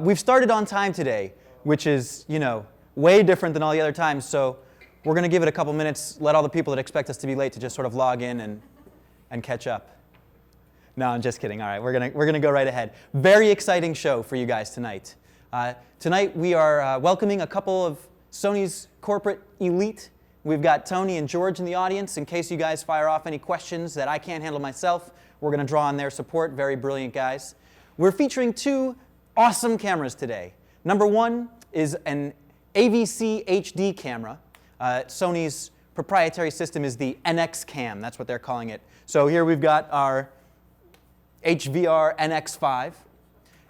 We've started on time today, which is, you know, way different than all the other times, so we're going to give it a couple minutes, let all the people that expect us to be late to just sort of log in and catch up. No, I'm just kidding. All right, we're gonna go right ahead. Very exciting show for you guys tonight. Tonight we are welcoming a couple of Sony's corporate elite. We've got Tony and George in the audience. In case you guys fire off any questions that I can't handle myself, we're going to draw on their support. Very brilliant guys. We're featuring two awesome cameras today. Number one is an AVC HD camera. Sony's proprietary system is the NXCAM. That's what they're calling it. So here we've got our HXR-NX5.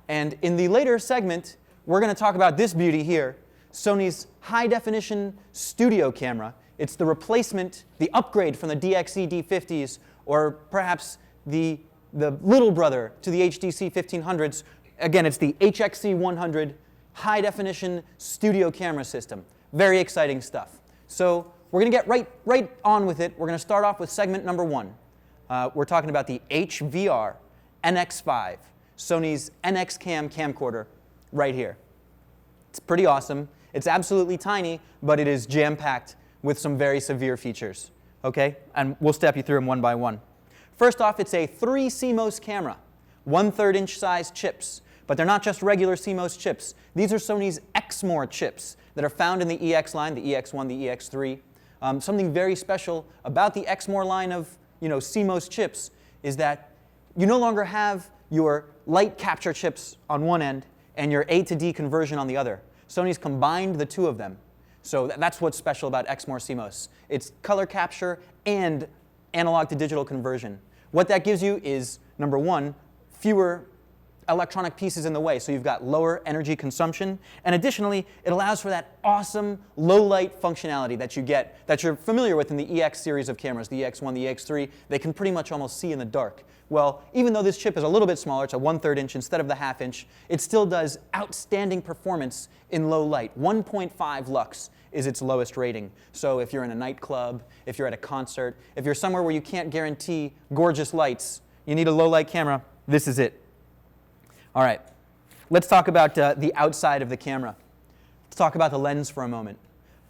And in the later segment, we're going to talk about this beauty here, Sony's high-definition studio camera. It's the replacement, the upgrade from the DXE D50s, or perhaps the little brother to the HDC 1500s. Again, it's the HXE100 high-definition studio camera system. Very exciting stuff. So we're going to get right on with it. We're going to start off with segment number one. We're talking about the HXR-NX5, Sony's NXCAM camcorder right here. It's pretty awesome. It's absolutely tiny, but it is jam-packed with some very severe features. Okay? And we'll step you through them one by one. First off, it's a 3 CMOS camera, 1/3 inch size chips. But they're not just regular CMOS chips. These are Sony's Exmor chips that are found in the EX line, the EX1, the EX3. Something very special about the Exmor line of CMOS chips is that you no longer have your light capture chips on one end and your A to D conversion on the other. Sony's combined the two of them. So that's what's special about Exmor CMOS. It's color capture and analog to digital conversion. What that gives you is, number one, fewer electronic pieces in the way, so you've got lower energy consumption, and additionally, it allows for that awesome low-light functionality that you're familiar with in the EX series of cameras, the EX1, the EX3. They can pretty much almost see in the dark. Well, even though this chip is a little bit smaller, it's a 1/3 inch instead of the 1/2 inch, it still does outstanding performance in low light. 1.5 lux is its lowest rating. So if you're in a nightclub, if you're at a concert, if you're somewhere where you can't guarantee gorgeous lights, you need a low-light camera, this is it. All right, let's talk about the outside of the camera. Let's talk about the lens for a moment.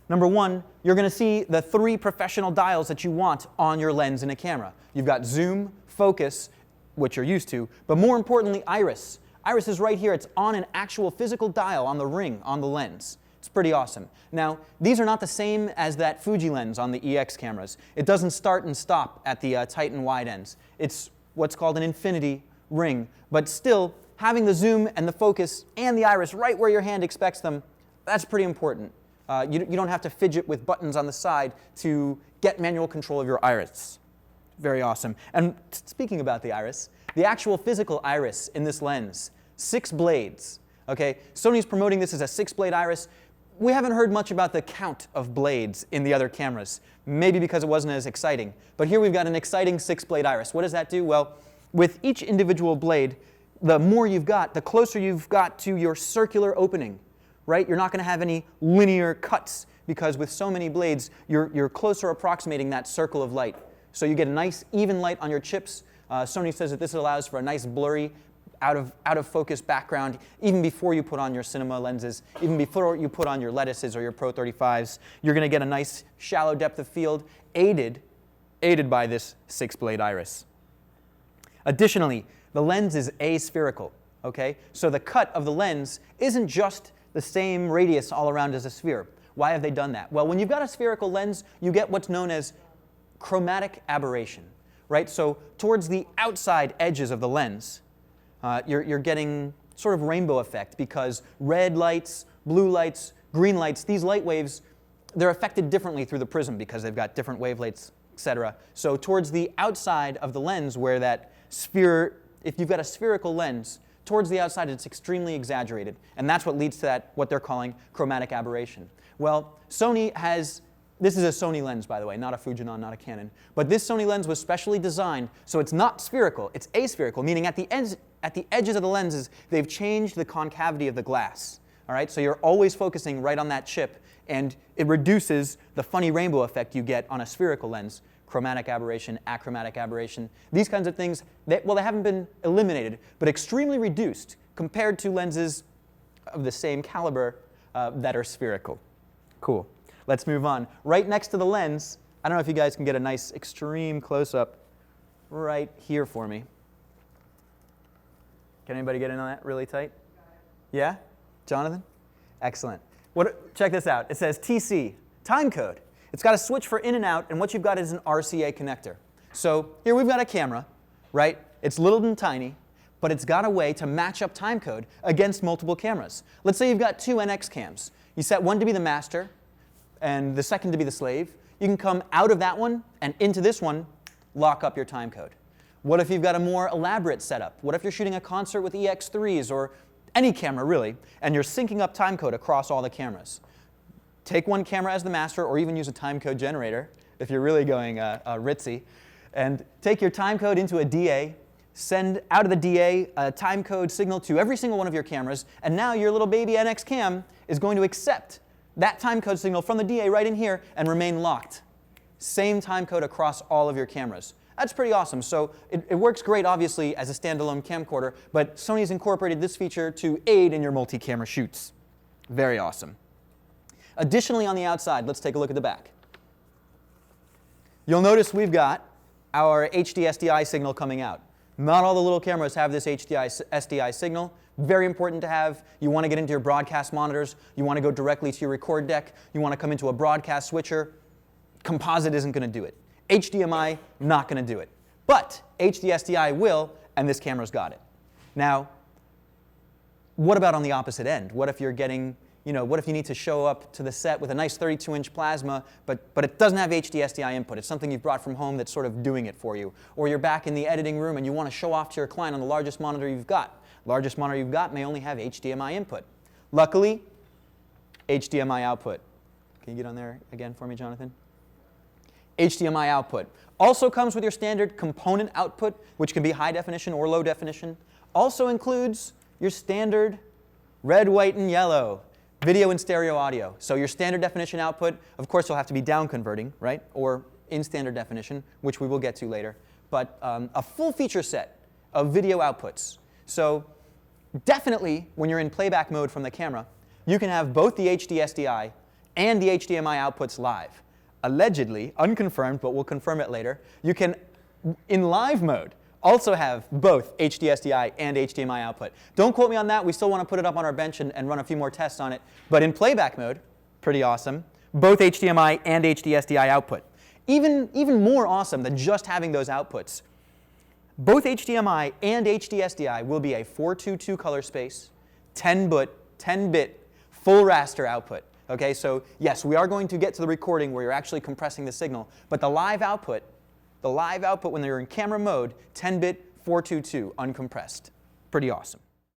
Number one, you're going to see the 3 professional dials that you want on your lens in a camera. You've got zoom, focus, which you're used to, but more importantly, iris. Iris is right here. It's on an actual physical dial on the ring, on the lens. It's pretty awesome. Now, these are not the same as that Fuji lens on the EX cameras. It doesn't start and stop at the tight and wide ends. It's what's called an infinity ring, but still, having the zoom and the focus and the iris right where your hand expects them, that's pretty important. You don't have to fidget with buttons on the side to get manual control of your iris. Very awesome. And speaking about the iris, the actual physical iris in this lens, 6 blades. Okay, Sony's promoting this as a 6-blade iris. We haven't heard much about the count of blades in the other cameras, maybe because it wasn't as exciting. But here we've got an exciting 6-blade iris. What does that do? Well, with each individual blade, the more you've got, the closer you've got to your circular opening, right? You're not going to have any linear cuts because with so many blades, you're closer approximating that circle of light. So you get a nice even light on your chips. Sony says that this allows for a nice blurry, out of focus background even before you put on your cinema lenses, even before you put on your lettuces or your Pro 35s. You're going to get a nice shallow depth of field aided by this 6-blade iris. Additionally, the lens is aspherical, okay? So the cut of the lens isn't just the same radius all around as a sphere. Why have they done that? Well, when you've got a spherical lens, you get what's known as chromatic aberration, right? So towards the outside edges of the lens, you're getting sort of rainbow effect because red lights, blue lights, green lights, these light waves, they're affected differently through the prism because they've got different wavelengths, etc. So towards the outside of the lens where that sphere, if you've got a spherical lens, towards the outside it's extremely exaggerated. And that's what leads to that, what they're calling chromatic aberration. Well, Sony has, this is a Sony lens, by the way, not a Fujinon, not a Canon. But this Sony lens was specially designed so it's not spherical, it's aspherical, meaning at the edges of the lenses, they've changed the concavity of the glass. All right, so you're always focusing right on that chip and it reduces the funny rainbow effect you get on a spherical lens. Chromatic aberration, achromatic aberration. These kinds of things, they haven't been eliminated, but extremely reduced compared to lenses of the same caliber that are spherical. Cool. Let's move on. Right next to the lens, I don't know if you guys can get a nice extreme close-up right here for me. Can anybody get in on that really tight? Yeah? Jonathan? Excellent. Check this out. It says TC, timecode. It's got a switch for in and out, and what you've got is an RCA connector. So here we've got a camera, right? It's little and tiny, but it's got a way to match up timecode against multiple cameras. Let's say you've got two NX cams. You set one to be the master and the second to be the slave. You can come out of that one and into this one, lock up your timecode. What if you've got a more elaborate setup? What if you're shooting a concert with EX3s or any camera really, and you're syncing up timecode across all the cameras? Take one camera as the master, or even use a timecode generator if you're really going ritzy, and take your timecode into a DA, send out of the DA a timecode signal to every single one of your cameras, and now your little baby NXCam is going to accept that timecode signal from the DA right in here and remain locked. Same timecode across all of your cameras. That's pretty awesome. So it works great, obviously, as a standalone camcorder, but Sony's incorporated this feature to aid in your multi-camera shoots. Very awesome. Additionally, on the outside, let's take a look at the back. You'll notice we've got our HD SDI signal coming out. Not all the little cameras have this SDI signal. Very important to have. You want to get into your broadcast monitors. You want to go directly to your record deck. You want to come into a broadcast switcher. Composite isn't going to do it. HDMI, not going to do it. But HD SDI will, and this camera's got it. Now, what about on the opposite end? What if you're getting, what if you need to show up to the set with a nice 32-inch plasma, but it doesn't have HD SDI input? It's something you've brought from home that's sort of doing it for you. Or you're back in the editing room and you want to show off to your client on the largest monitor you've got. Largest monitor you've got may only have HDMI input. Luckily, HDMI output. Can you get on there again for me, Jonathan? HDMI output. Also comes with your standard component output, which can be high definition or low definition. Also includes your standard red, white, and yellow video and stereo audio. So your standard definition output, of course, you'll have to be down converting, right? Or in standard definition, which we will get to later. But a full feature set of video outputs. So definitely, when you're in playback mode from the camera, you can have both the HD SDI and the HDMI outputs live. Allegedly, unconfirmed, but we'll confirm it later, you can, in live mode, also have both HD SDI and HDMI output. Don't quote me on that. We still want to put it up on our bench and run a few more tests on it. But in playback mode, pretty awesome, both HDMI and HD SDI output. Even more awesome than just having those outputs. Both HDMI and HD SDI will be a 422 color space, 10-bit, full raster output. Okay, so yes, we are going to get to the recording where you're actually compressing the signal, but the live output when you're in camera mode, 10-bit, 422, uncompressed. Pretty awesome.